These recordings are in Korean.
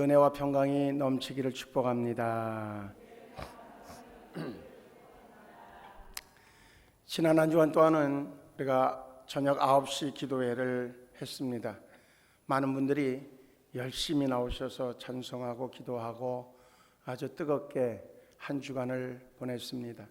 은혜와 평강이 넘치기를 축복합니다. 지난 한 주간 동안은 우리가 저녁 9시 기도회를 했습니다. 많은 분들이 열심히 나오셔서 찬송하고 기도하고 아주 뜨겁게 한 주간을 보냈습니다.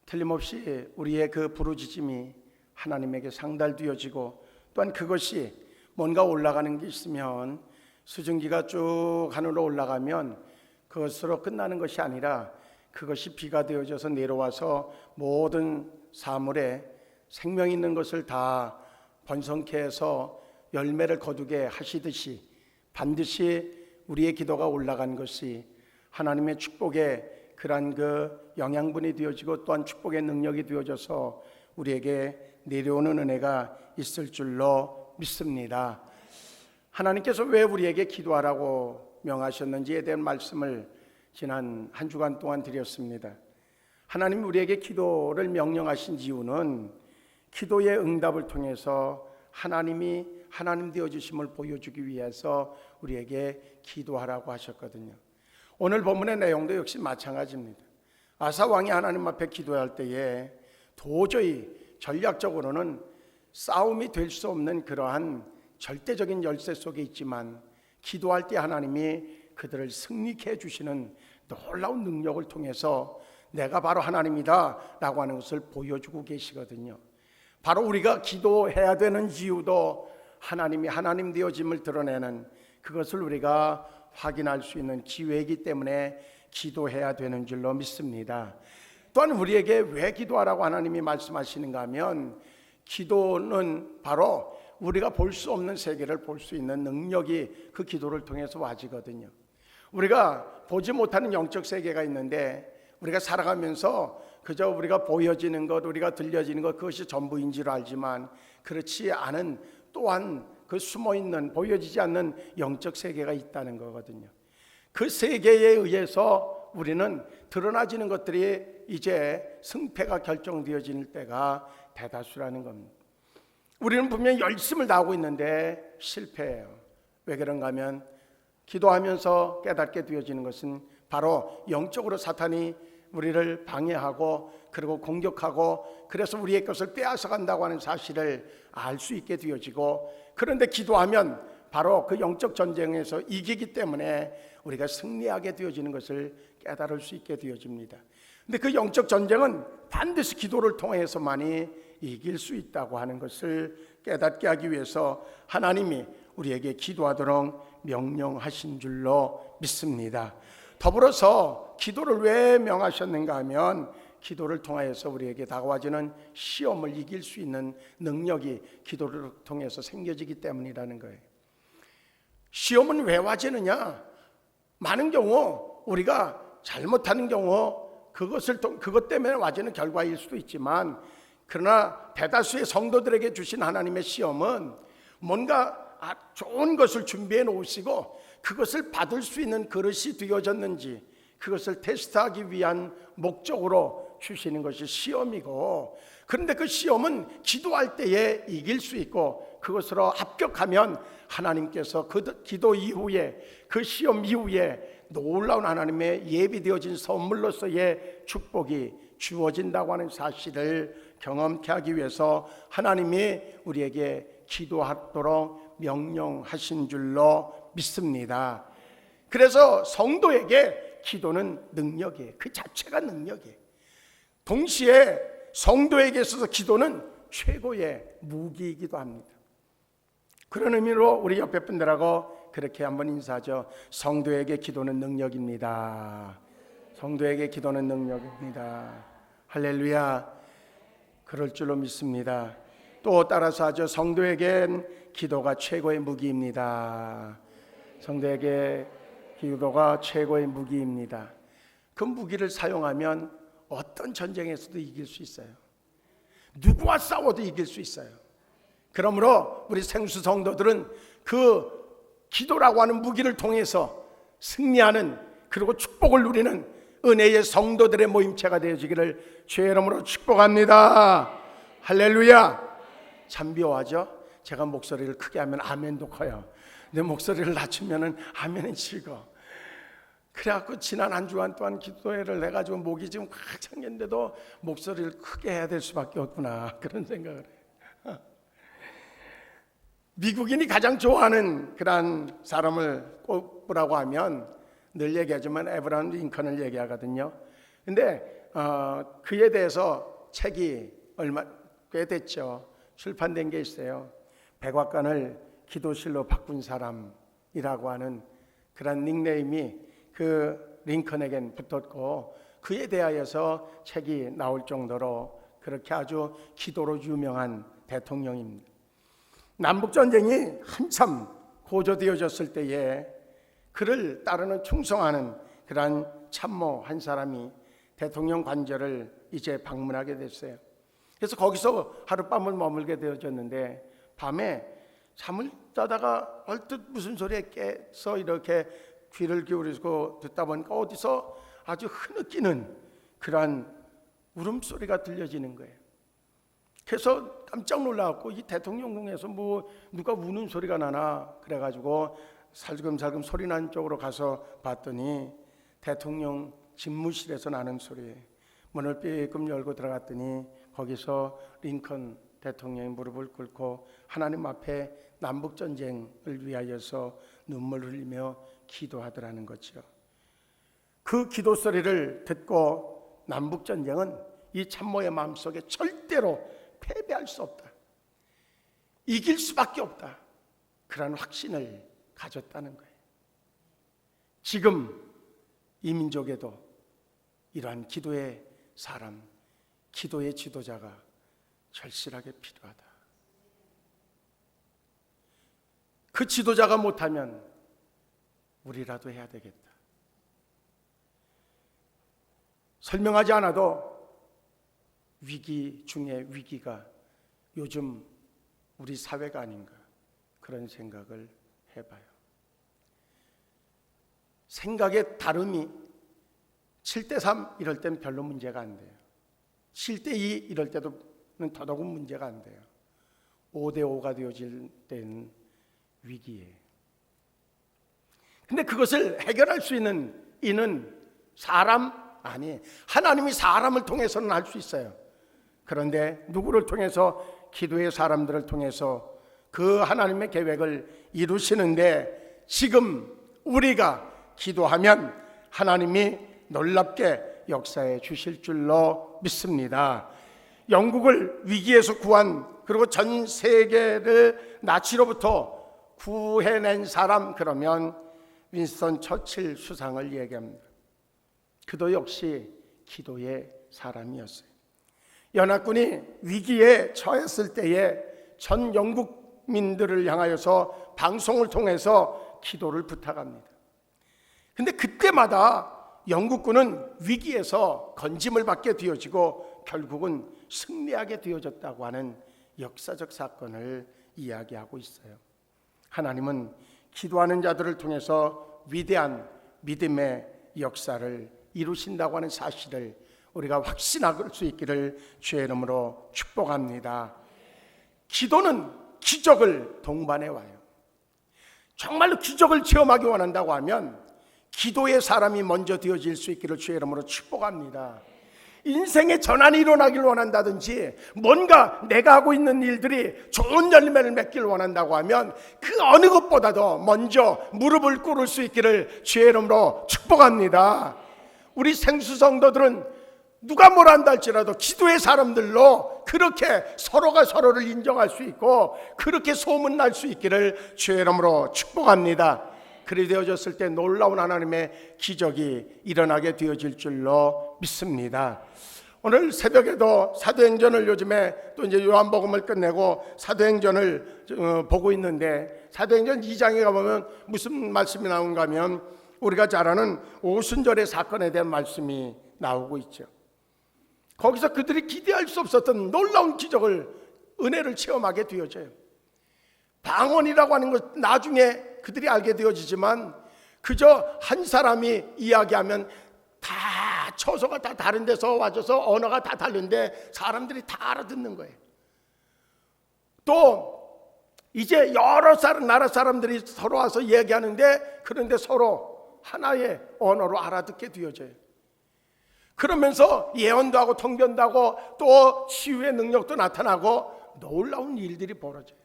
틀림없이 우리의 그 부르짖음이 하나님에게 상달되어지고, 또한 그것이 뭔가 올라가는 게 있으면 수증기가 쭉 하늘로 올라가면 그것으로 끝나는 것이 아니라 그것이 비가 되어져서 내려와서 모든 사물에 생명 있는 것을 다 번성케 해서 열매를 거두게 하시듯이, 반드시 우리의 기도가 올라간 것이 하나님의 축복의 그러한 그 영양분이 되어지고, 또한 축복의 능력이 되어져서 우리에게 내려오는 은혜가 있을 줄로 믿습니다. 하나님께서 왜 우리에게 기도하라고 명하셨는지에 대한 말씀을 지난 한 주간 동안 드렸습니다. 하나님이 우리에게 기도를 명령하신 이유는 기도의 응답을 통해서 하나님이 하나님 되어주심을 보여주기 위해서 우리에게 기도하라고 하셨거든요. 오늘 본문의 내용도 역시 마찬가지입니다. 아사 왕이 하나님 앞에 기도할 때에 도저히 전략적으로는 싸움이 될 수 없는 그러한 절대적인 열세 속에 있지만, 기도할 때 하나님이 그들을 승리케 해주시는 놀라운 능력을 통해서 내가 바로 하나님이다 라고 하는 것을 보여주고 계시거든요. 바로 우리가 기도해야 되는 이유도 하나님이 하나님 되어짐을 드러내는 그것을 우리가 확인할 수 있는 기회이기 때문에 기도해야 되는 줄로 믿습니다. 또한 우리에게 왜 기도하라고 하나님이 말씀하시는가 하면, 기도는 바로 우리가 볼 수 없는 세계를 볼 수 있는 능력이 그 기도를 통해서 와지거든요. 우리가 보지 못하는 영적 세계가 있는데, 우리가 살아가면서 그저 우리가 보여지는 것, 우리가 들려지는 것, 그것이 전부인 줄 알지만 그렇지 않은, 또한 그 숨어있는 보여지지 않는 영적 세계가 있다는 거거든요. 그 세계에 의해서 우리는 드러나지는 것들이 이제 승패가 결정되어지는 때가 대다수라는 겁니다. 우리는 분명히 열심을 다하고 있는데 실패해요. 왜 그런가 하면, 기도하면서 깨닫게 되어지는 것은 바로 영적으로 사탄이 우리를 방해하고 그리고 공격하고, 그래서 우리의 것을 빼앗아 간다고 하는 사실을 알 수 있게 되어지고, 그런데 기도하면 바로 그 영적 전쟁에서 이기기 때문에 우리가 승리하게 되어지는 것을 깨달을 수 있게 되어집니다. 근데 그 영적 전쟁은 반드시 기도를 통해서만이 이길 수 있다고 하는 것을 깨닫게 하기 위해서 하나님이 우리에게 기도하도록 명령하신 줄로 믿습니다. 더불어서 기도를 왜 명하셨는가 하면, 기도를 통해서 우리에게 다가와지는 시험을 이길 수 있는 능력이 기도를 통해서 생겨지기 때문이라는 거예요. 시험은 왜 와지느냐? 많은 경우 우리가 잘못하는 경우 그것 때문에 와지는 결과일 수도 있지만, 그러나 대다수의 성도들에게 주신 하나님의 시험은 뭔가 좋은 것을 준비해 놓으시고 그것을 받을 수 있는 그릇이 되어졌는지, 그것을 테스트하기 위한 목적으로 주시는 것이 시험이고, 그런데 그 시험은 기도할 때에 이길 수 있고, 그것으로 합격하면 하나님께서 그 기도 이후에, 그 시험 이후에 놀라운 하나님의 예비되어진 선물로서의 축복이 주어진다고 하는 사실을 경험케 하기 위해서 하나님이 우리에게 기도하도록 명령하신 줄로 믿습니다. 그래서 성도에게 기도는 능력이에요. 그 자체가 능력이에요. 동시에 성도에게 있어서 기도는 최고의 무기이기도 합니다. 그런 의미로 우리 옆에 분들하고 그렇게 한번 인사하죠. 성도에게 기도는 능력입니다. 성도에게 기도는 능력입니다. 할렐루야. 그럴 줄로 믿습니다. 또 따라서 하죠. 성도에겐 기도가 최고의 무기입니다. 성도에게 기도가 최고의 무기입니다. 그 무기를 사용하면 어떤 전쟁에서도 이길 수 있어요. 누구와 싸워도 이길 수 있어요. 그러므로 우리 생수 성도들은 그 기도라고 하는 무기를 통해서 승리하는, 그리고 축복을 누리는 은혜의 성도들의 모임체가 되어지기를 주의 이름으로 축복합니다. 할렐루야. 참 묘하죠? 제가 목소리를 크게 하면 아멘도 커요. 내 목소리를 낮추면은 아멘은 치고. 그래갖고 지난 한 주간 동안 기도회를 해가지고 목이 지금 꽉 잠겼는데도 목소리를 크게 해야 될 수밖에 없구나, 그런 생각을 해요. 미국인이 가장 좋아하는 그런 사람을 꼽으라고 하면 늘 얘기하지만 에브라함 링컨을 얘기하거든요. 근데 그에 대해서 책이 꽤 됐죠. 출판된 게 있어요. 백악관을 기도실로 바꾼 사람이라고 하는 그런 닉네임이 그 링컨에겐 붙었고, 그에 대하여서 책이 나올 정도로 그렇게 아주 기도로 유명한 대통령입니다. 남북전쟁이 한참 고조되어졌을 때에 그를 따르는 충성하는 그러한 참모 한 사람이 대통령 관저를 이제 방문하게 됐어요. 그래서 거기서 하룻밤을 머물게 되어졌는데, 밤에 잠을 자다가 얼뜻 무슨 소리에 깨서 이렇게 귀를 기울이고 듣다 보니까 어디서 아주 흐느끼는 그러한 울음소리가 들려지는 거예요. 그래서 깜짝 놀라갖고 이 대통령궁에서 뭐 누가 우는 소리가 나나 그래가지고 살금살금 소리 나는 쪽으로 가서 봤더니 대통령 집무실에서 나는 소리예요. 문을 삐끔 열고 들어갔더니 거기서 링컨 대통령이 무릎을 꿇고 하나님 앞에 남북전쟁을 위하여서 눈물을 흘리며 기도하더라는 거죠. 그 기도 소리를 듣고 남북전쟁은 이 참모의 마음속에 절대로 패배할 수 없다, 이길 수밖에 없다, 그런 확신을 가졌다는 거예요. 지금 이 민족에도 이러한 기도의 사람, 기도의 지도자가 절실하게 필요하다. 그 지도자가 못하면 우리라도 해야 되겠다. 설명하지 않아도 위기 중에 위기가 요즘 우리 사회가 아닌가, 그런 생각을 해봐요. 생각의 다름이 7대3 이럴 땐 별로 문제가 안 돼요. 7대2 이럴 때도 더더욱 문제가 안 돼요. 5대5가 되어질 때는 위기예요. 근데 그것을 해결할 수 있는 이는 사람 아니에요. 하나님이 사람을 통해서는 할 수 있어요. 그런데 누구를 통해서? 기도의 사람들을 통해서 그 하나님의 계획을 이루시는데, 지금 우리가 기도하면 하나님이 놀랍게 역사해 주실 줄로 믿습니다. 영국을 위기에서 구한, 그리고 전 세계를 나치로부터 구해낸 사람, 그러면 윈스턴 처칠 수상을 얘기합니다. 그도 역시 기도의 사람이었어요. 연합군이 위기에 처했을 때에 전 영국민들을 향하여서 방송을 통해서 기도를 부탁합니다. 근데 그때마다 영국군은 위기에서 건짐을 받게 되어지고 결국은 승리하게 되어졌다고 하는 역사적 사건을 이야기하고 있어요. 하나님은 기도하는 자들을 통해서 위대한 믿음의 역사를 이루신다고 하는 사실을 우리가 확신할 수 있기를 주의 이름으로 축복합니다. 기도는 기적을 동반해 와요. 정말로 기적을 체험하기 원한다고 하면 기도의 사람이 먼저 되어질 수 있기를 주의 이름으로 축복합니다. 인생의 전환이 일어나길 원한다든지 뭔가 내가 하고 있는 일들이 좋은 열매를 맺길 원한다고 하면 그 어느 것보다도 먼저 무릎을 꿇을 수 있기를 주의 이름으로 축복합니다. 우리 생수 성도들은 누가 뭐라 한다 할지라도 기도의 사람들로 그렇게 서로가 서로를 인정할 수 있고 그렇게 소문날 수 있기를 주의 이름으로 축복합니다. 그리 되어졌을 때 놀라운 하나님의 기적이 일어나게 되어질 줄로 믿습니다. 오늘 새벽에도 사도행전을 요즘에 또 이제 요한복음을 끝내고 사도행전을 보고 있는데 사도행전 2장에 가보면 무슨 말씀이 나온가 하면 우리가 잘 아는 오순절의 사건에 대한 말씀이 나오고 있죠. 거기서 그들이 기대할 수 없었던 놀라운 기적을, 은혜를 체험하게 되어져요. 방언이라고 하는 것 나중에 그들이 알게 되어지지만 그저 한 사람이 이야기하면 다 처소가 다 다른 데서 와줘서 언어가 다 다른데 사람들이 다 알아듣는 거예요. 또 이제 여러 나라 사람들이 서로 와서 얘기하는데, 그런데 서로 하나의 언어로 알아듣게 되어져요. 그러면서 예언도 하고 통변도 하고 또 치유의 능력도 나타나고 놀라운 일들이 벌어져요.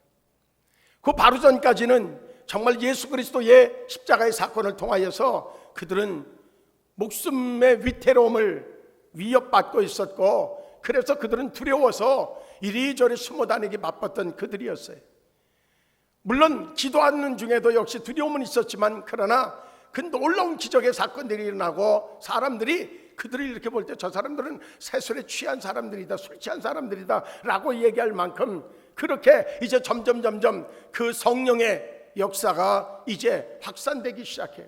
그 바로 전까지는 정말 예수 그리스도의 십자가의 사건을 통하여서 그들은 목숨의 위태로움을 위협받고 있었고, 그래서 그들은 두려워서 이리저리 숨어 다니기 바빴던 그들이었어요. 물론 기도하는 중에도 역시 두려움은 있었지만, 그러나 그 놀라운 기적의 사건들이 일어나고 사람들이 그들을 이렇게 볼 때 저 사람들은 세술에 취한 사람들이다, 술 취한 사람들이다 라고 얘기할 만큼, 그렇게 이제 점점 그 성령의 역사가 이제 확산되기 시작해요.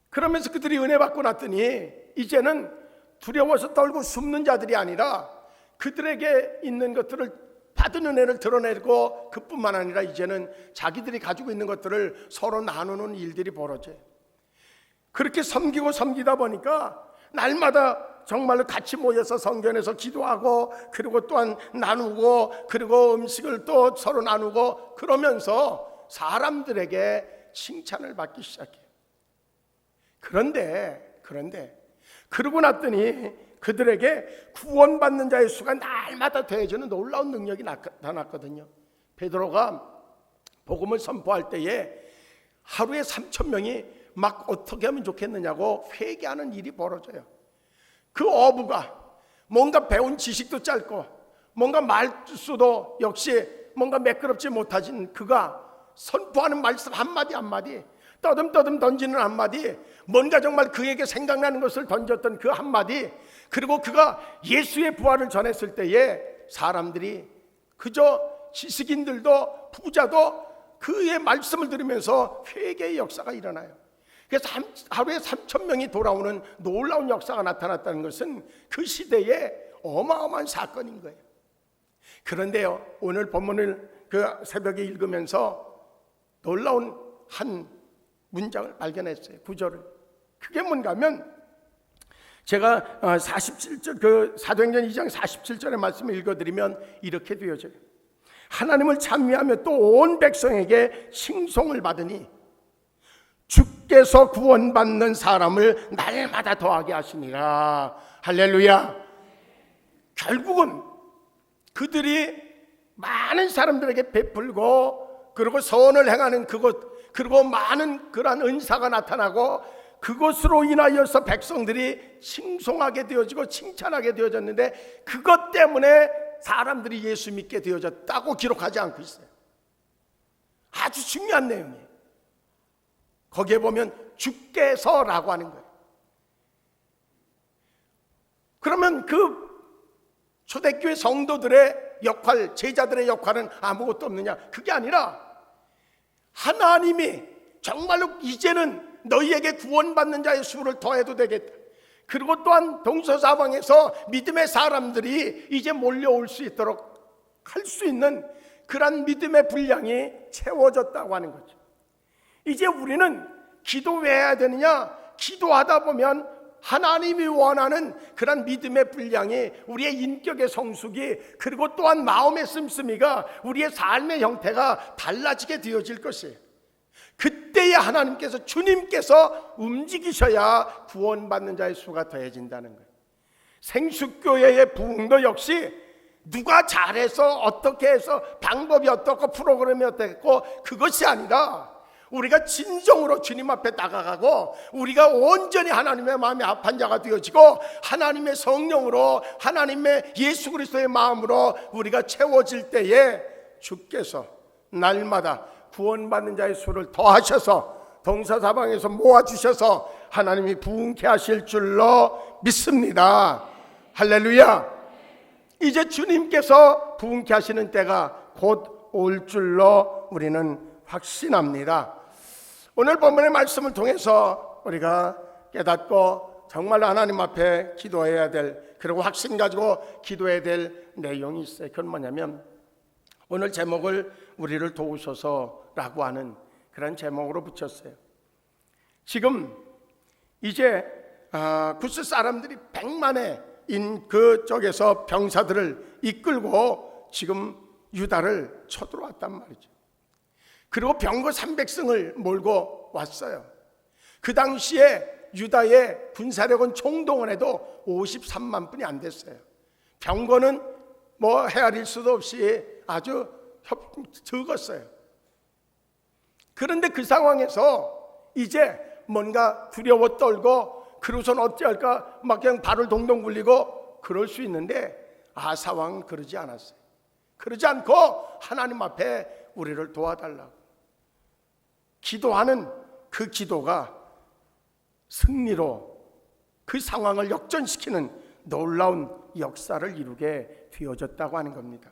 그러면서 그들이 은혜 받고 났더니 이제는 두려워서 떨고 숨는 자들이 아니라 그들에게 있는 것들을 받은 은혜를 드러내고, 그뿐만 아니라 이제는 자기들이 가지고 있는 것들을 서로 나누는 일들이 벌어져요. 그렇게 섬기다 보니까 날마다 정말로 같이 모여서 성전에서 기도하고, 그리고 또한 나누고, 그리고 음식을 또 서로 나누고, 그러면서 사람들에게 칭찬을 받기 시작해요. 그런데 그러고 났더니 그들에게 구원받는 자의 수가 날마다 더해지는 놀라운 능력이 나타났거든요. 베드로가 복음을 선포할 때에 하루에 3,000명이 막 어떻게 하면 좋겠느냐고 회개하는 일이 벌어져요. 그 어부가 뭔가 배운 지식도 짧고 뭔가 말수도 역시 뭔가 매끄럽지 못하진 그가 선포하는 말씀 한마디 떠듬떠듬 던지는 한마디, 뭔가 정말 그에게 생각나는 것을 던졌던 그 한마디, 그리고 그가 예수의 부활을 전했을 때에 사람들이, 그저 지식인들도 부자도 그의 말씀을 들으면서 회개의 역사가 일어나요. 그래서 하루에 3,000명이 돌아오는 놀라운 역사가 나타났다는 것은 그 시대에 어마어마한 사건인 거예요. 그런데요, 오늘 본문을 그 새벽에 읽으면서 놀라운 한 문장을 발견했어요. 구절을. 그게 뭔가 하면, 제가 47절 그 사도행전 2장 47절의 말씀을 읽어드리면 이렇게 되어져요. 하나님을 찬미하며 또 온 백성에게 칭송을 받으니 주께서 구원받는 사람을 날마다 더하게 하시니라. 할렐루야. 결국은 그들이 많은 사람들에게 베풀고, 그리고 선을 행하는 그곳, 그리고 많은 그러한 은사가 나타나고, 그것으로 인하여서 백성들이 칭송하게 되어지고 칭찬하게 되어졌는데, 그것 때문에 사람들이 예수 믿게 되어졌다고 기록하지 않고 있어요. 아주 중요한 내용이에요. 거기에 보면 주께서라고 하는 거예요. 그러면 그 초대교회 성도들의 역할, 제자들의 역할은 아무것도 없느냐? 그게 아니라 하나님이 정말로 이제는 너희에게 구원받는 자의 수를 더해도 되겠다. 그리고 또한 동서사방에서 믿음의 사람들이 이제 몰려올 수 있도록 할 수 있는 그런 믿음의 분량이 채워졌다고 하는 거죠. 이제 우리는 기도 왜 해야 되느냐? 기도하다 보면 하나님이 원하는 그런 믿음의 분량이, 우리의 인격의 성숙이, 그리고 또한 마음의 씀씀이가, 우리의 삶의 형태가 달라지게 되어질 것이에요. 그때야 하나님께서, 주님께서 움직이셔야 구원받는 자의 수가 더해진다는 거예요. 생수교회의 부흥도 역시 누가 잘해서 어떻게 해서 방법이 어떻고 프로그램이 어떻고 그것이 아니라, 우리가 진정으로 주님 앞에 나가가고 우리가 온전히 하나님의 마음에 합한 자가 되어지고 하나님의 성령으로, 하나님의 예수 그리스도의 마음으로 우리가 채워질 때에 주께서 날마다 구원받는 자의 수를 더하셔서 동서사방에서 모아주셔서 하나님이 부흥케 하실 줄로 믿습니다. 할렐루야. 이제 주님께서 부흥케 하시는 때가 곧 올 줄로 우리는 확신합니다. 오늘 본문의 말씀을 통해서 우리가 깨닫고 정말로 하나님 앞에 기도해야 될, 그리고 확신 가지고 기도해야 될 내용이 있어요. 그건 뭐냐면, 오늘 제목을 우리를 도우소서라고 하는 그런 제목으로 붙였어요. 지금 이제 구스 사람들이 100만의 그쪽에서 병사들을 이끌고 지금 유다를 쳐들어왔단 말이죠. 그리고 병거 300승을 몰고 왔어요. 그 당시에 유다의 군사력은 총동원해도 53만 분이 안 됐어요. 병거는 뭐 헤아릴 수도 없이 아주 적었어요. 그런데 그 상황에서 이제 뭔가 두려워 떨고 그러고선 어찌할까 막 그냥 발을 동동 굴리고 그럴 수 있는데 아사 왕은 그러지 않았어요. 그러지 않고 하나님 앞에 우리를 도와달라고 기도하는 그 기도가 승리로 그 상황을 역전시키는 놀라운 역사를 이루게 되어졌다고 하는 겁니다.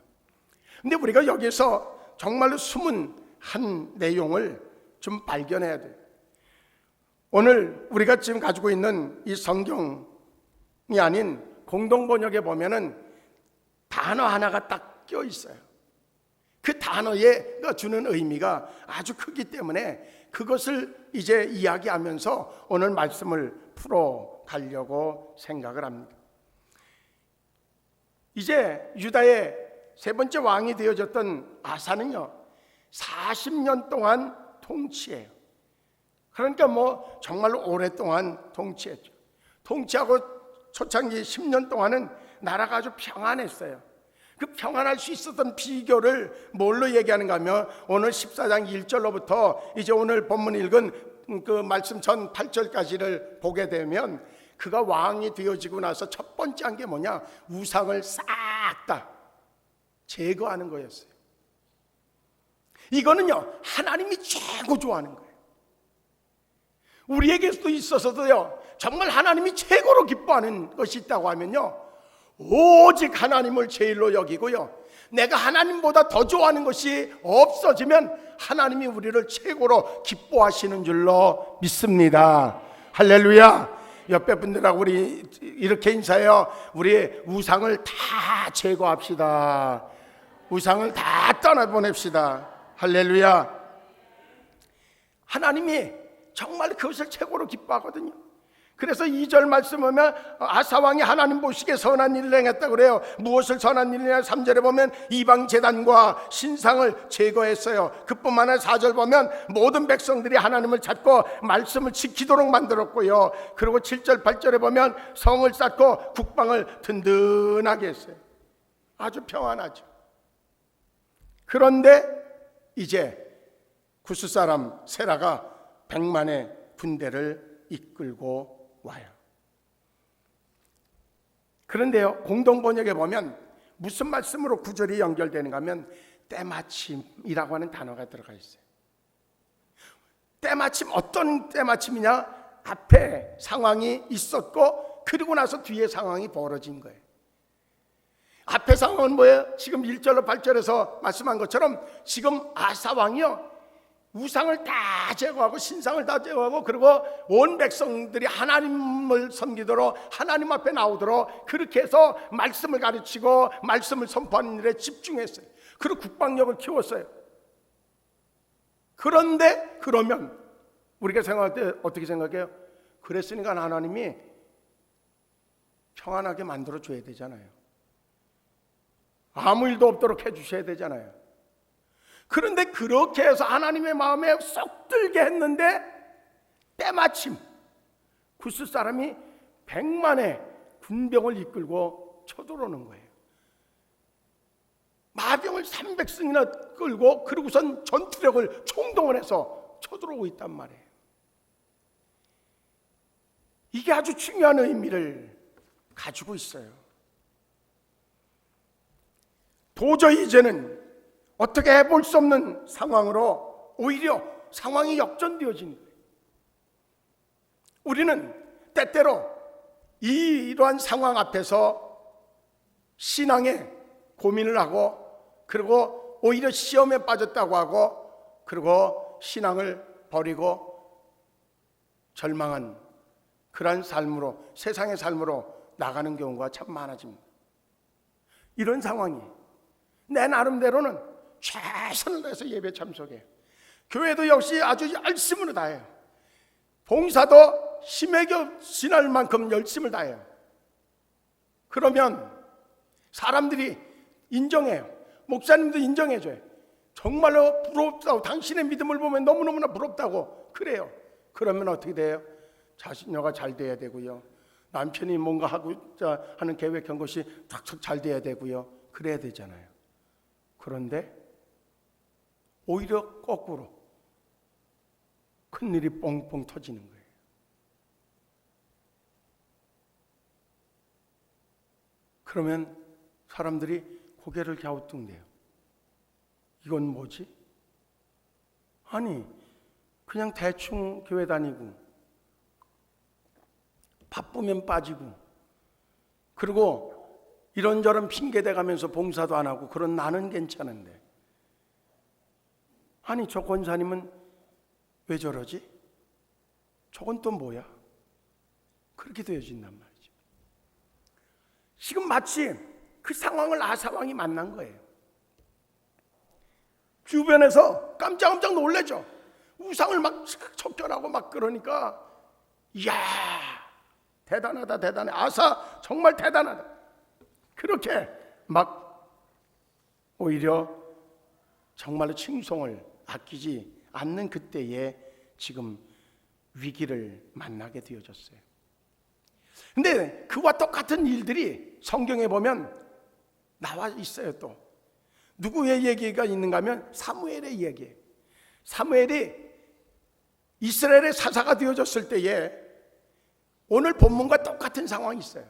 근데 우리가 여기서 정말로 숨은 한 내용을 좀 발견해야 돼요. 오늘 우리가 지금 가지고 있는 이 성경이 아닌 공동번역에 보면은 단어 하나가 딱 껴 있어요. 그 단어에 주는 의미가 아주 크기 때문에 그것을 이제 이야기하면서 오늘 말씀을 풀어 가려고 생각을 합니다. 이제 유다의 세 번째 왕이 되어졌던 아사는요 40년 동안 통치해요. 그러니까 뭐 정말로 오랫동안 통치했죠. 통치하고 초창기 10년 동안은 나라가 아주 평안했어요. 그 평안할 수 있었던 비결을 뭘로 얘기하는가 하면 오늘 14장 1절로부터 이제 오늘 본문 읽은 그 말씀 전 8절까지를 보게 되면 그가 왕이 되어지고 나서 첫 번째 한 게 뭐냐? 우상을 싹 다 제거하는 거였어요. 이거는요 하나님이 최고 좋아하는 거예요. 우리에게도 있어서도요 정말 하나님이 최고로 기뻐하는 것이 있다고 하면요 오직 하나님을 제일로 여기고요 내가 하나님보다 더 좋아하는 것이 없어지면 하나님이 우리를 최고로 기뻐하시는 줄로 믿습니다. 할렐루야. 옆에 분들하고 우리 이렇게 인사해요. 우리 우상을 다 제거합시다. 우상을 다 떠나보냅시다. 할렐루야. 하나님이 정말 그것을 최고로 기뻐하거든요. 그래서 2절 말씀 보면 아사왕이 하나님 보시기에 선한 일을 행했다고 그래요. 무엇을 선한 일이냐? 3절에 보면 이방 제단과 신상을 제거했어요. 그뿐만 아니라 4절 보면 모든 백성들이 하나님을 찾고 말씀을 지키도록 만들었고요. 그리고 7절 8절에 보면 성을 쌓고 국방을 든든하게 했어요. 아주 평안하죠. 그런데 이제 구스 사람 세라가 100만의 군대를 이끌고 와요. 그런데요 공동번역에 보면 무슨 말씀으로 구절이 연결되는가 하면 때마침이라고 하는 단어가 들어가 있어요. 때마침, 어떤 때마침이냐? 앞에 상황이 있었고 그리고 나서 뒤에 상황이 벌어진 거예요. 앞에 상황은 뭐예요? 지금 1절로 8절에서 말씀한 것처럼 지금 아사 왕이요 우상을 다 제거하고 신상을 다 제거하고 그리고 온 백성들이 하나님을 섬기도록 하나님 앞에 나오도록 그렇게 해서 말씀을 가르치고 말씀을 선포하는 일에 집중했어요. 그리고 국방력을 키웠어요. 그런데 그러면 우리가 생각할 때 어떻게 생각해요? 그랬으니까 하나님이 평안하게 만들어줘야 되잖아요. 아무 일도 없도록 해주셔야 되잖아요. 그런데 그렇게 해서 하나님의 마음에 쏙 들게 했는데 때마침 구스 사람이 100만의 군병을 이끌고 쳐들어오는 거예요. 마병을 300승이나 끌고 그리고선 전투력을 총동원해서 쳐들어오고 있단 말이에요. 이게 아주 중요한 의미를 가지고 있어요. 도저히 이제는 어떻게 해볼 수 없는 상황으로 오히려 상황이 역전되어진 거예요. 우리는 때때로 이러한 상황 앞에서 신앙에 고민을 하고 그리고 오히려 시험에 빠졌다고 하고 그리고 신앙을 버리고 절망한 그러한 삶으로 세상의 삶으로 나가는 경우가 참 많아집니다. 이런 상황이 내 나름대로는 최선을 다해서 예배 참석해요. 교회도 역시 아주 열심으로 다해요. 봉사도 힘에 지날 만큼 열심을 다해요. 그러면 사람들이 인정해요. 목사님도 인정해줘요. 정말로 부럽다고, 당신의 믿음을 보면 너무너무나 부럽다고 그래요. 그러면 어떻게 돼요? 자녀가 잘 돼야 되고요, 남편이 뭔가 하고자 하는 계획한 것이 탁탁 잘 돼야 되고요, 그래야 되잖아요. 그런데 오히려 거꾸로 큰일이 뻥뻥 터지는 거예요. 그러면 사람들이 고개를 갸우뚱대요. 이건 뭐지? 아니, 그냥 대충 교회 다니고 바쁘면 빠지고, 그리고 이런저런 핑계 대가면서 봉사도 안 하고 그런 나는 괜찮은데, 아니 저 권사님은 왜 저러지? 저건 또 뭐야? 그렇게 되어진단 말이죠. 지금 마치 그 상황을 아사왕이 만난 거예요. 주변에서 깜짝깜짝 놀라죠. 우상을 막 척결하고 막 그러니까, 이야, 대단하다, 대단해, 아사 정말 대단하다, 그렇게 막 오히려 정말로 칭송을 아끼지 않는 그때에 지금 위기를 만나게 되어졌어요. 근데 그와 똑같은 일들이 성경에 보면 나와 있어요. 또 누구의 얘기가 있는가 하면 사무엘의 얘기예요. 사무엘이 이스라엘의 사사가 되어졌을 때에 오늘 본문과 똑같은 상황이 있어요.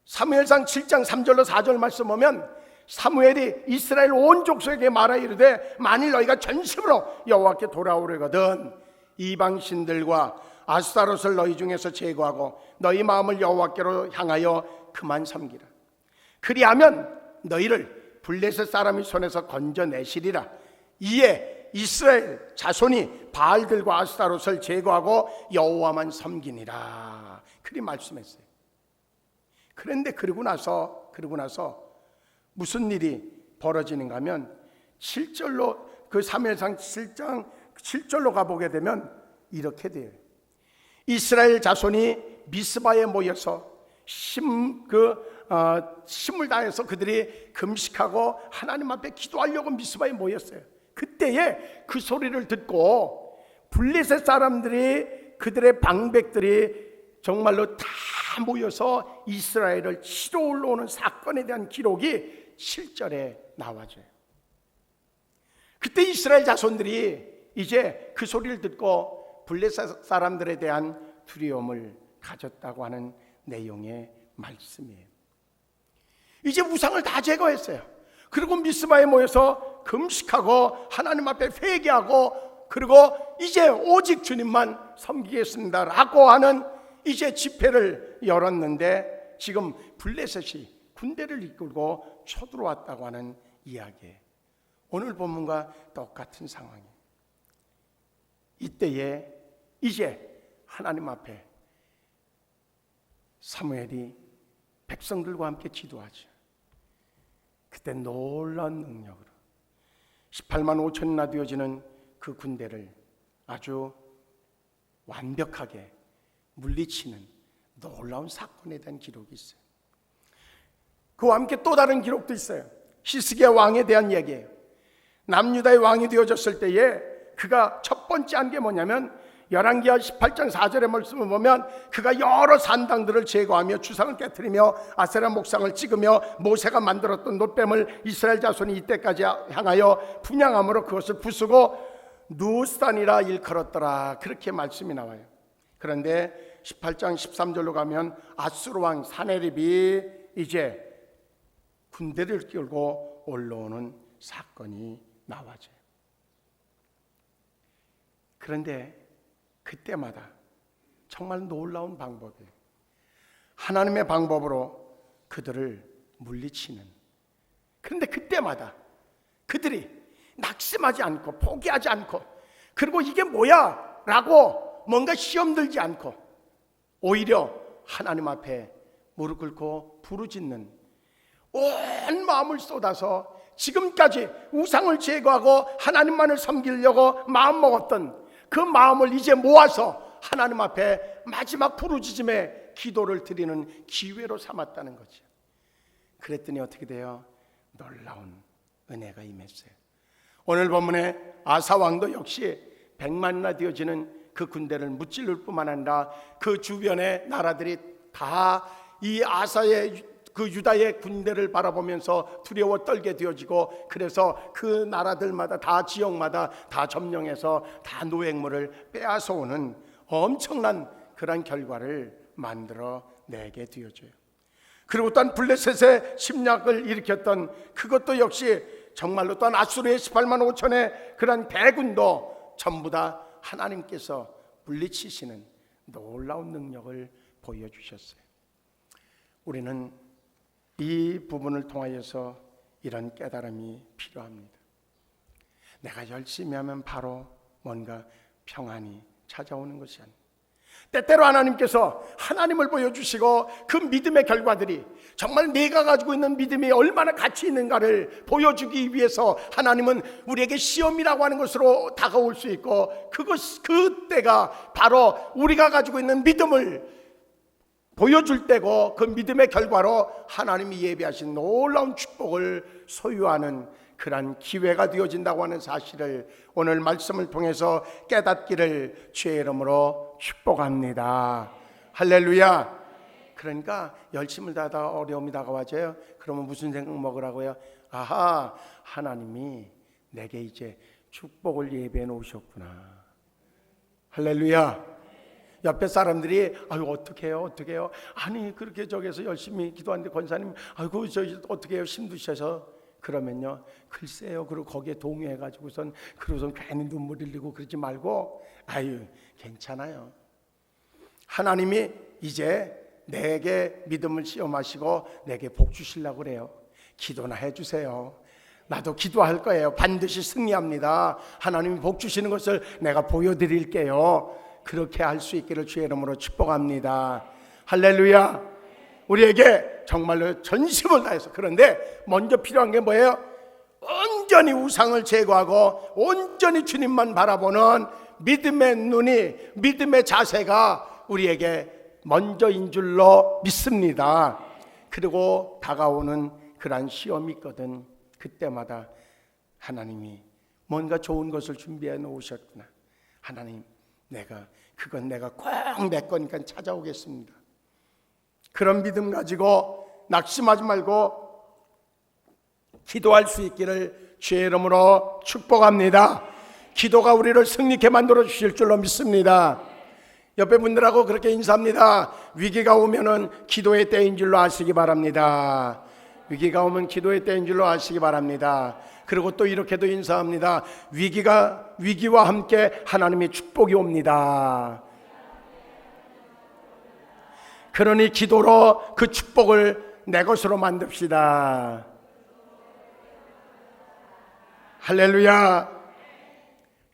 사무엘상 7장 3절로 4절 말씀 보면, 사무엘이 이스라엘 온 족속에게 말하 이르되 만일 너희가 전심으로 여호와께 돌아오려거든 이방 신들과 아스타롯을 너희 중에서 제거하고 너희 마음을 여호와께로 향하여 그만 섬기라. 그리하면 너희를 블레셋 사람의 손에서 건져내시리라. 이에 이스라엘 자손이 바알들과 아스타롯을 제거하고 여호와만 섬기니라. 그리 말씀했어요. 그런데 그러고 나서 무슨 일이 벌어지는가 하면 7절로, 그 사무엘상 7장 7절로 가보게 되면 이렇게 돼요. 이스라엘 자손이 미스바에 모여서 힘을 다해서 그들이 금식하고 하나님 앞에 기도하려고 미스바에 모였어요. 그때에 그 소리를 듣고 블레셋 사람들이, 그들의 방백들이 정말로 다 모여서 이스라엘을 치러 올라오는 사건에 대한 기록이 7절에 나와줘요. 그때 이스라엘 자손들이 이제 그 소리를 듣고 블레셋 사람들에 대한 두려움을 가졌다고 하는 내용의 말씀이에요. 이제 우상을 다 제거했어요. 그리고 미스바에 모여서 금식하고 하나님 앞에 회개하고, 그리고 이제 오직 주님만 섬기겠습니다 라고 하는 이제 집회를 열었는데, 지금 블레셋이 군대를 이끌고 쳐들어왔다고 하는 이야기예요. 오늘 본문과 똑같은 상황이에요. 이때에 이제 하나님 앞에 사무엘이 백성들과 함께 기도하죠. 그때 놀라운 능력으로 18만 5천이나 되어지는 그 군대를 아주 완벽하게 물리치는 놀라운 사건에 대한 기록이 있어요. 그와 함께 또 다른 기록도 있어요. 히스기야 왕에 대한 얘기예요. 남유다의 왕이 되어졌을 때에 그가 첫 번째 한 게 뭐냐면, 열왕기하 18장 4절의 말씀을 보면 그가 여러 산당들을 제거하며 주상을 깨뜨리며 아세라 목상을 찍으며 모세가 만들었던 놋뱀을 이스라엘 자손이 이때까지 향하여 분향함으로 그것을 부수고 누스단이라 일컬었더라. 그렇게 말씀이 나와요. 그런데 18장 13절로 가면 아수르 왕 사네립이 이제 군대를 끌고 올라오는 사건이 나와져요. 그런데 그때마다 정말 놀라운 방법이에요. 하나님의 방법으로 그들을 물리치는. 그런데 그때마다 그들이 낙심하지 않고 포기하지 않고, 그리고 이게 뭐야 라고 뭔가 시험 들지 않고 오히려 하나님 앞에 무릎 꿇고 부르짖는, 온 마음을 쏟아서 지금까지 우상을 제거하고 하나님만을 섬기려고 마음먹었던 그 마음을 이제 모아서 하나님 앞에 마지막 부르짖음의 기도를 드리는 기회로 삼았다는 거죠. 그랬더니 어떻게 돼요? 놀라운 은혜가 임했어요. 오늘 본문에 아사 왕도 역시 100만이나 되어지는 그 군대를 무찌를 뿐만 아니라 그 주변의 나라들이 다 이 아사의 그 유다의 군대를 바라보면서 두려워 떨게 되어지고, 그래서 그 나라들마다 다 지역마다 다 점령해서 다 노획물을 빼앗아 오는 엄청난 그런 결과를 만들어 내게 되어져요. 그리고 또한 블레셋의 침략을 일으켰던 그것도 역시 정말로 또한 아수르의 18만 5천의 그런 대군도 전부 다 하나님께서 물리치시는 놀라운 능력을 보여주셨어요. 우리는 이 부분을 통하여서 이런 깨달음이 필요합니다. 내가 열심히 하면 바로 뭔가 평안이 찾아오는 것이 아닙니다. 때때로 하나님께서 하나님을 보여주시고 그 믿음의 결과들이 정말 내가 가지고 있는 믿음이 얼마나 가치 있는가를 보여주기 위해서 하나님은 우리에게 시험이라고 하는 것으로 다가올 수 있고, 그때가 바로 우리가 가지고 있는 믿음을 보여줄 때고, 그 믿음의 결과로 하나님이 예비하신 놀라운 축복을 소유하는 그러한 기회가 되어진다고 하는 사실을 오늘 말씀을 통해서 깨닫기를 주의 이름으로 축복합니다. 할렐루야. 그러니까 열심을 다하다 어려움이 다가와져요. 그러면 무슨 생각 먹으라고요? 아하, 하나님이 내게 이제 축복을 예비해 놓으셨구나. 할렐루야. 옆에 사람들이 아유 어떡해요 아니 그렇게 저기서 열심히 기도하는데 권사님 아이고 저 어떻게 해요 힘드셔서. 그러면요, 글쎄요, 그리고 거기에 동요해가지고선 그러고선 괜히 눈물 흘리고 그러지 말고 아유 괜찮아요. 하나님이 이제 내게 믿음을 시험하시고 내게 복 주시려고 그래요. 기도나 해주세요. 나도 기도할 거예요. 반드시 승리합니다. 하나님이 복 주시는 것을 내가 보여드릴게요. 그렇게 할 수 있기를 주의 이름으로 축복합니다. 할렐루야. 우리에게 정말로 전심을 다해서, 그런데 먼저 필요한 게 뭐예요? 온전히 우상을 제거하고 온전히 주님만 바라보는 믿음의 눈이, 믿음의 자세가 우리에게 먼저인 줄로 믿습니다. 그리고 다가오는 그러한 시험이 있거든. 그때마다 하나님이 뭔가 좋은 것을 준비해 놓으셨구나. 하나님, 그건 내가 꼭 내 거니까 찾아오겠습니다. 그런 믿음 가지고 낙심하지 말고 기도할 수 있기를 주의 이름으로 축복합니다. 기도가 우리를 승리케 만들어 주실 줄로 믿습니다. 옆에 분들하고 그렇게 인사합니다. 위기가 오면은 기도의 때인 줄로 아시기 바랍니다. 위기가 오면 기도의 때인 줄로 아시기 바랍니다. 그리고 또 이렇게도 인사합니다. 위기와 함께 하나님의 축복이 옵니다. 그러니 기도로 그 축복을 내 것으로 만듭시다. 할렐루야.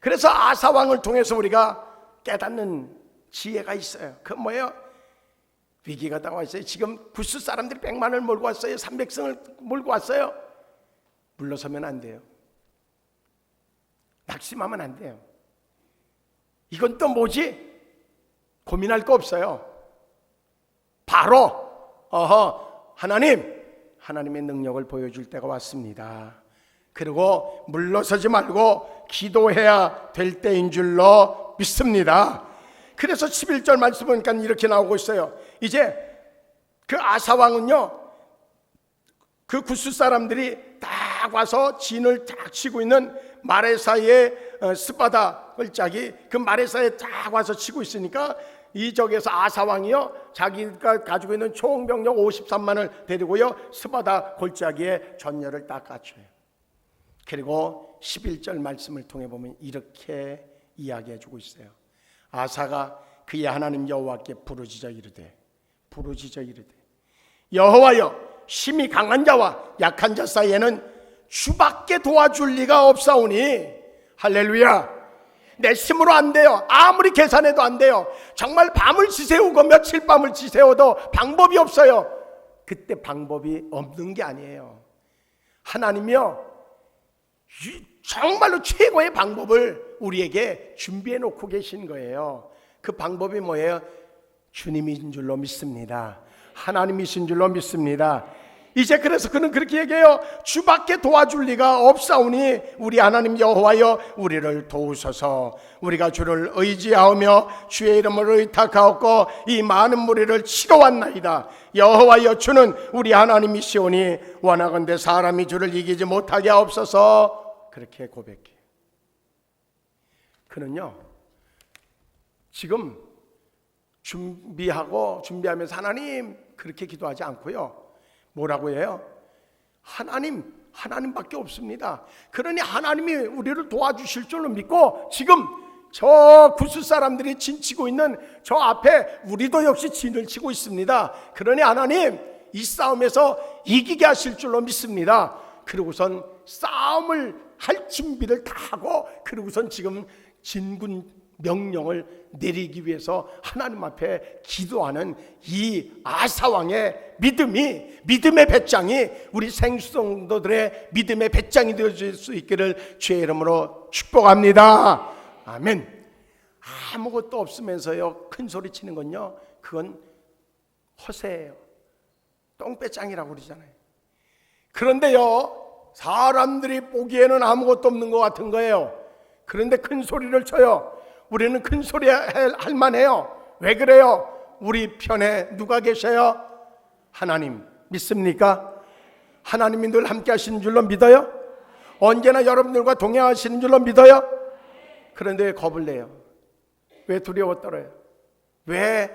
그래서 아사 왕을 통해서 우리가 깨닫는 지혜가 있어요. 그 뭐예요? 위기가 다가와 있어요. 지금 구스 사람들이 100만을 몰고 왔어요. 300성을 몰고 왔어요. 물러서면 안 돼요. 낙심하면 안 돼요. 이건 또 뭐지? 고민할 거 없어요. 바로 하나님의 능력을 보여줄 때가 왔습니다. 그리고 물러서지 말고 기도해야 될 때인 줄로 믿습니다. 그래서 11절 말씀 보니까 이렇게 나오고 있어요. 이제 그 아사왕은요, 그 구스 사람들이 딱 와서 진을 딱 치고 있는 마레사의 스바다 골짜기, 그 마레사에 딱 와서 치고 있으니까 이쪽에서 아사왕이요, 자기가 가지고 있는 총병력 53만을 데리고요 스바다 골짜기에 전열을 딱 갖춰요. 그리고 11절 말씀을 통해 보면 이렇게 이야기해주고 있어요. 아사가 그의 하나님 여호와께 부르짖어 이르되 여호와여, 심히 강한 자와 약한 자 사이에는 주밖에 도와줄 리가 없사오니. 할렐루야. 내 힘으로 안 돼요. 아무리 계산해도 안 돼요. 정말 밤을 지새우고 며칠 밤을 지새워도 방법이 없어요. 그때 방법이 없는 게 아니에요. 하나님이요, 정말로 최고의 방법을 우리에게 준비해 놓고 계신 거예요. 그 방법이 뭐예요? 주님이신 줄로 믿습니다. 하나님이신 줄로 믿습니다. 이제 그래서 그는 그렇게 얘기해요. 주밖에 도와줄 리가 없사오니 우리 하나님 여호와여 우리를 도우소서. 우리가 주를 의지하오며 주의 이름을 의탁하옵고 이 많은 무리를 치러 왔나이다. 여호와여 주는 우리 하나님이시오니 원하건대 사람이 주를 이기지 못하게 하옵소서. 그렇게 고백해. 그는요 지금 준비하면서 하나님 그렇게 기도하지 않고요, 뭐라고 해요? 하나님밖에 없습니다. 그러니 하나님이 우리를 도와주실 줄로 믿고 지금 저 구스 사람들이 진치고 있는 저 앞에 우리도 역시 진을 치고 있습니다. 그러니 하나님 이 싸움에서 이기게 하실 줄로 믿습니다. 그리고선 싸움을 할 준비를 다 하고 그리고선 지금 진군 명령을 내리기 위해서 하나님 앞에 기도하는 이 아사왕의 믿음의 배짱이 우리 생수성도들의 믿음의 배짱이 되어질 수 있기를 주의 이름으로 축복합니다. 아멘. 아무것도 없으면서요 큰 소리 치는 건요 그건 허세예요. 똥배짱이라고 그러잖아요. 그런데요 사람들이 보기에는 아무것도 없는 것 같은 거예요. 그런데 큰 소리를 쳐요. 우리는 큰 소리 할 만해요. 왜 그래요? 우리 편에 누가 계셔요? 하나님. 믿습니까? 하나님이 늘 함께 하시는 줄로 믿어요? 언제나 여러분들과 동행하시는 줄로 믿어요? 그런데 왜 겁을 내요? 왜 두려워 떨어요? 왜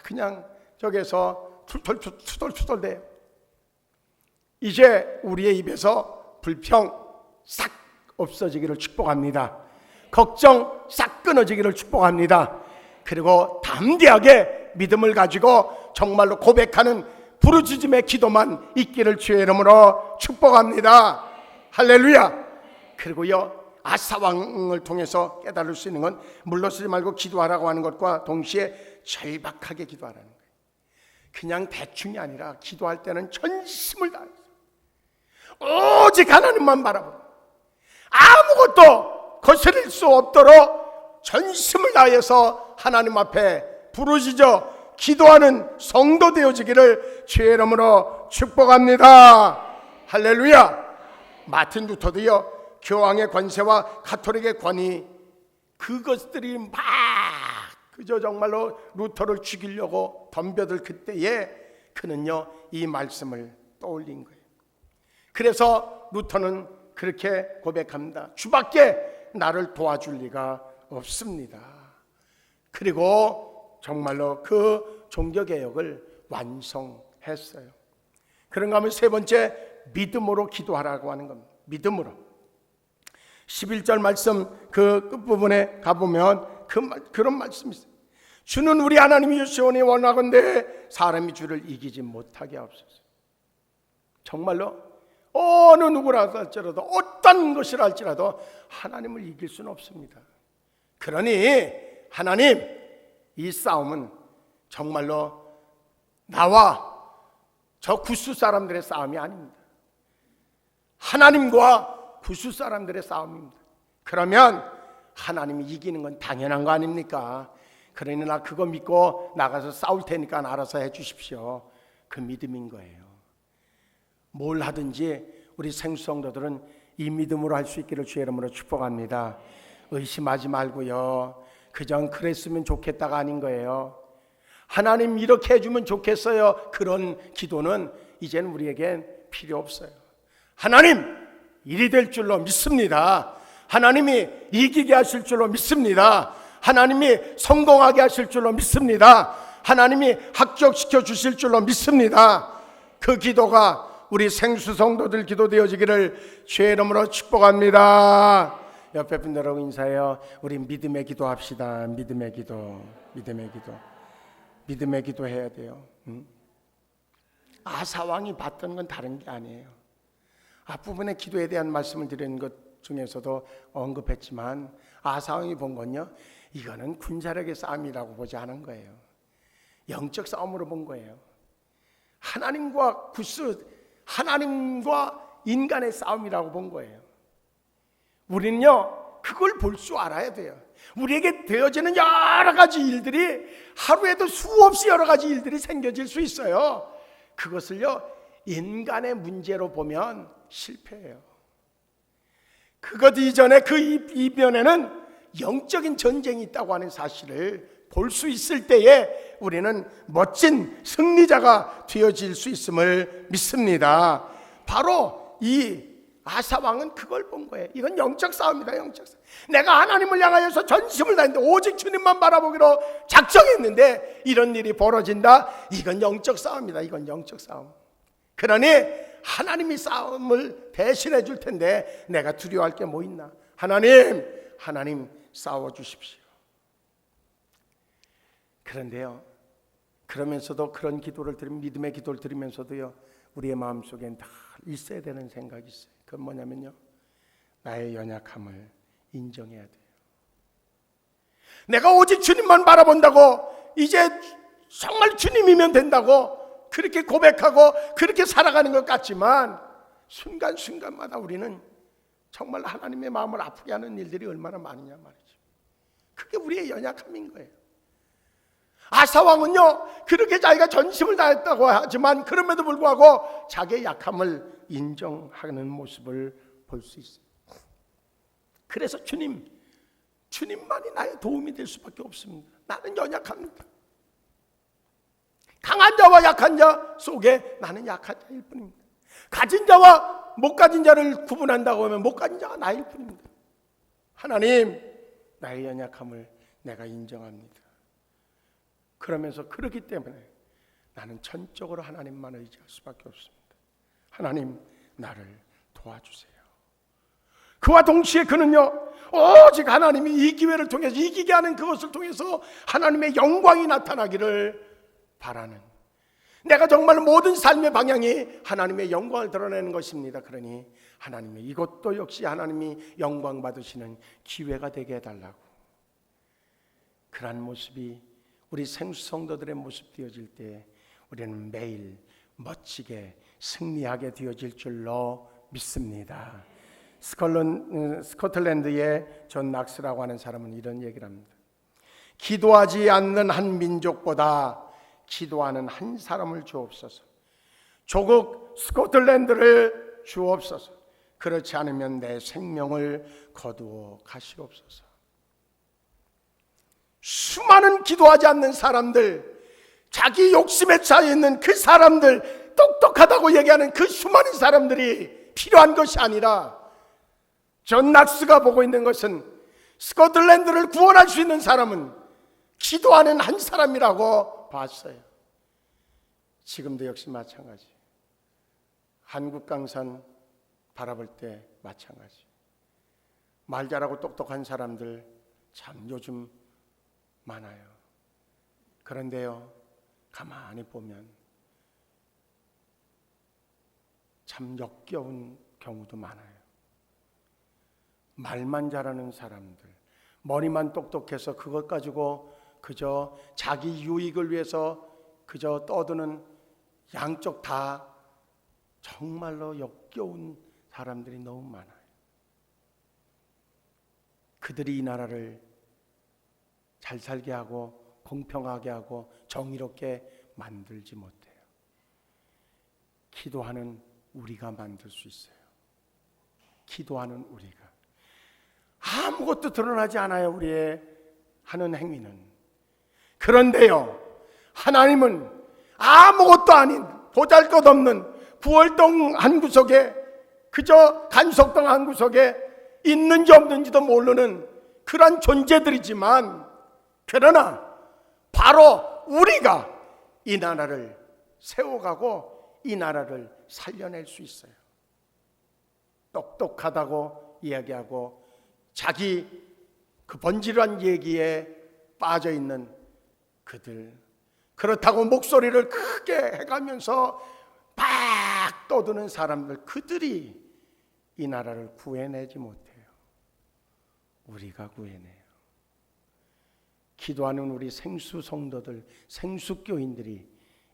그냥 저기서 투덜투덜대요? 이제 우리의 입에서 불평 싹 없어지기를 축복합니다. 걱정 싹 끊어지기를 축복합니다. 그리고 담대하게 믿음을 가지고 정말로 고백하는 부르짖음의 기도만 있기를 주의 이름으로 축복합니다. 할렐루야. 그리고요 아사왕을 통해서 깨달을 수 있는 건 물러서지 말고 기도하라고 하는 것과 동시에 절박하게 기도하라는 거예요. 그냥 대충이 아니라 기도할 때는 전심을 다해서 오직 하나님만 바라보고 아무것도 거스릴 수 없도록 전심을 다해서 하나님 앞에 부르짖어 기도하는 성도 되어지기를 주의 이름으로 축복합니다. 할렐루야. 마틴 루터도요 교황의 권세와 가톨릭의 권위 그것들이 막 그저 정말로 루터를 죽이려고 덤벼들 그때에 그는요 이 말씀을 떠올린 거예요. 그래서 루터는 그렇게 고백합니다. 주밖에 나를 도와줄 리가 없습니다. 그리고 정말로 그 종교개혁을 완성했어요. 그런가 하면 세 번째 믿음으로 기도하라고 하는 겁니다. 믿음으로 11절 말씀 그 끝부분에 가보면 그런 말씀이 있어요. 주는 우리 하나님이시오니 원하건대 사람이 주를 이기지 못하게 하옵소서. 정말로 어느 누구라 할지라도 어떤 것이라 할지라도 하나님을 이길 수는 없습니다. 그러니 하나님 이 싸움은 정말로 나와 저 구스 사람들의 싸움이 아닙니다. 하나님과 구스 사람들의 싸움입니다. 그러면 하나님이 이기는 건 당연한 거 아닙니까? 그러니 나 그거 믿고 나가서 싸울 테니까 알아서 해 주십시오. 그 믿음인 거예요. 뭘 하든지 우리 생수성도들은 이 믿음으로 할 수 있기를 주의 이름으로 축복합니다. 의심하지 말고요 그전 그랬으면 좋겠다가 아닌 거예요. 하나님 이렇게 해주면 좋겠어요. 그런 기도는 이제는 우리에겐 필요 없어요. 하나님 일이 될 줄로 믿습니다. 하나님이 이기게 하실 줄로 믿습니다. 하나님이 성공하게 하실 줄로 믿습니다. 하나님이 합격시켜 주실 줄로 믿습니다. 그 기도가 우리 생수성도들 기도 되어지기를 주의 이름으로 축복합니다. 옆에 분들하고 인사해요. 우리 믿음의 기도 합시다. 믿음의 기도 해야 돼요. 아사왕이 봤던 건 다른 게 아니에요. 앞부분에 기도에 대한 말씀을 드리는 것 중에서도 언급했지만 아사왕이 본 건요 이거는 군사력의 싸움이라고 보지 않은 거예요. 영적 싸움으로 본 거예요. 하나님과 하나님과 인간의 싸움이라고 본 거예요. 우리는요 그걸 볼 줄 알아야 돼요. 우리에게 되어지는 여러 가지 일들이 하루에도 수없이 여러 가지 일들이 생겨질 수 있어요. 그것을요 인간의 문제로 보면 실패해요. 그것 이전에 그 이변에는 영적인 전쟁이 있다고 하는 사실을 볼 수 있을 때에 우리는 멋진 승리자가 되어질 수 있음을 믿습니다. 바로 이 아사 왕은 그걸 본 거예요. 이건 영적 싸움이다, 영적 싸움. 내가 하나님을 향하여서 전심을 다했는데 오직 주님만 바라보기로 작정했는데 이런 일이 벌어진다. 이건 영적 싸움이다. 이건 영적 싸움. 그러니 하나님이 싸움을 대신해 줄 텐데 내가 두려워할 게 뭐 있나? 하나님 싸워 주십시오. 그런데요, 그러면서도 그런 기도를 드리면, 믿음의 기도를 드리면서도요, 우리의 마음속엔 다 있어야 되는 생각이 있어요. 그건 뭐냐면요, 나의 연약함을 인정해야 돼요. 내가 오직 주님만 바라본다고, 이제 정말 주님이면 된다고 그렇게 고백하고 그렇게 살아가는 것 같지만 순간순간마다 우리는 정말 하나님의 마음을 아프게 하는 일들이 얼마나 많으냐 말이죠. 그게 우리의 연약함인 거예요. 아사왕은요, 그렇게 자기가 전심을 다했다고 하지만 그럼에도 불구하고 자기의 약함을 인정하는 모습을 볼 수 있어요. 그래서 주님만이 나의 도움이 될 수밖에 없습니다. 나는 연약합니다. 강한 자와 약한 자 속에 나는 약한 자일 뿐입니다. 가진 자와 못 가진 자를 구분한다고 하면 못 가진 자가 나일 뿐입니다. 하나님, 나의 연약함을 내가 인정합니다. 그러면서 그렇기 때문에 나는 전적으로 하나님만 의지할 수밖에 없습니다. 하나님, 나를 도와주세요. 그와 동시에 그는요, 오직 하나님이 이 기회를 통해서, 이기게 하는 그것을 통해서 하나님의 영광이 나타나기를 바라는, 내가 정말 모든 삶의 방향이 하나님의 영광을 드러내는 것입니다. 그러니 하나님의 이것도 역시 하나님이 영광 받으시는 기회가 되게 해달라고, 그러한 모습이 우리 생수 성도들의 모습 되어질 때 우리는 매일 멋지게 승리하게 되어질 줄로 믿습니다. 스코틀랜드의 존 낙스라고 하는 사람은 이런 얘기를 합니다. 기도하지 않는 한 민족보다 기도하는 한 사람을 주옵소서. 조국 스코틀랜드를 주옵소서. 그렇지 않으면 내 생명을 거두어 가시옵소서. 수많은 기도하지 않는 사람들, 자기 욕심에 차여 있는 그 사람들, 똑똑하다고 얘기하는 그 수많은 사람들이 필요한 것이 아니라 존 낙스가 보고 있는 것은 스코틀랜드를 구원할 수 있는 사람은 기도하는 한 사람이라고 봤어요. 지금도 역시 마찬가지. 한국 강산 바라볼 때 마찬가지. 말 잘하고 똑똑한 사람들 참 요즘 많아요. 그런데요, 가만히 보면 참 역겨운 경우도 많아요. 말만 잘하는 사람들, 머리만 똑똑해서 그것 가지고 그저 자기 유익을 위해서 그저 떠드는, 양쪽 다 정말로 역겨운 사람들이 너무 많아요. 그들이 이 나라를 잘 살게 하고 공평하게 하고 정의롭게 만들지 못해요. 기도하는 우리가 만들 수 있어요. 기도하는 우리가. 아무것도 드러나지 않아요, 우리의 하는 행위는. 그런데요, 하나님은 아무것도 아닌 보잘것없는 구월동 한 구석에, 그저 간석동 한 구석에 있는지 없는지도 모르는 그런 존재들이지만, 그러나 바로 우리가 이 나라를 세워가고 이 나라를 살려낼 수 있어요. 똑똑하다고 이야기하고 자기 그 번지르한 얘기에 빠져있는 그들, 그렇다고 목소리를 크게 해가면서 막 떠드는 사람들, 그들이 이 나라를 구해내지 못해요. 우리가 구해내요. 기도하는 우리 생수 성도들, 생수 교인들이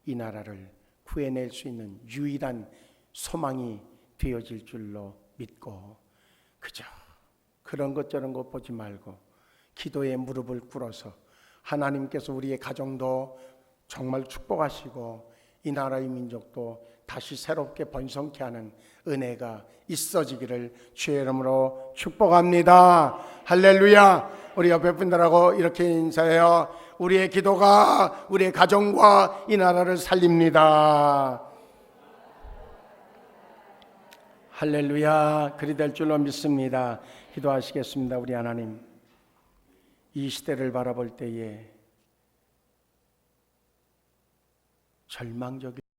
이 나라를 구해낼 수 있는 유일한 소망이 되어질 줄로 믿고, 그저 그런 것 저런 것 보지 말고 기도에 무릎을 꿇어서 하나님께서 우리의 가정도 정말 축복하시고 이 나라의 민족도 다시 새롭게 번성케 하는 은혜가 있어지기를 주의 이름으로 축복합니다. 할렐루야. 우리 옆에 분들하고 이렇게 인사해요. 우리의 기도가 우리의 가정과 이 나라를 살립니다. 할렐루야. 그리 될 줄로 믿습니다. 기도하시겠습니다. 우리 하나님, 이 시대를 바라볼 때에 절망적인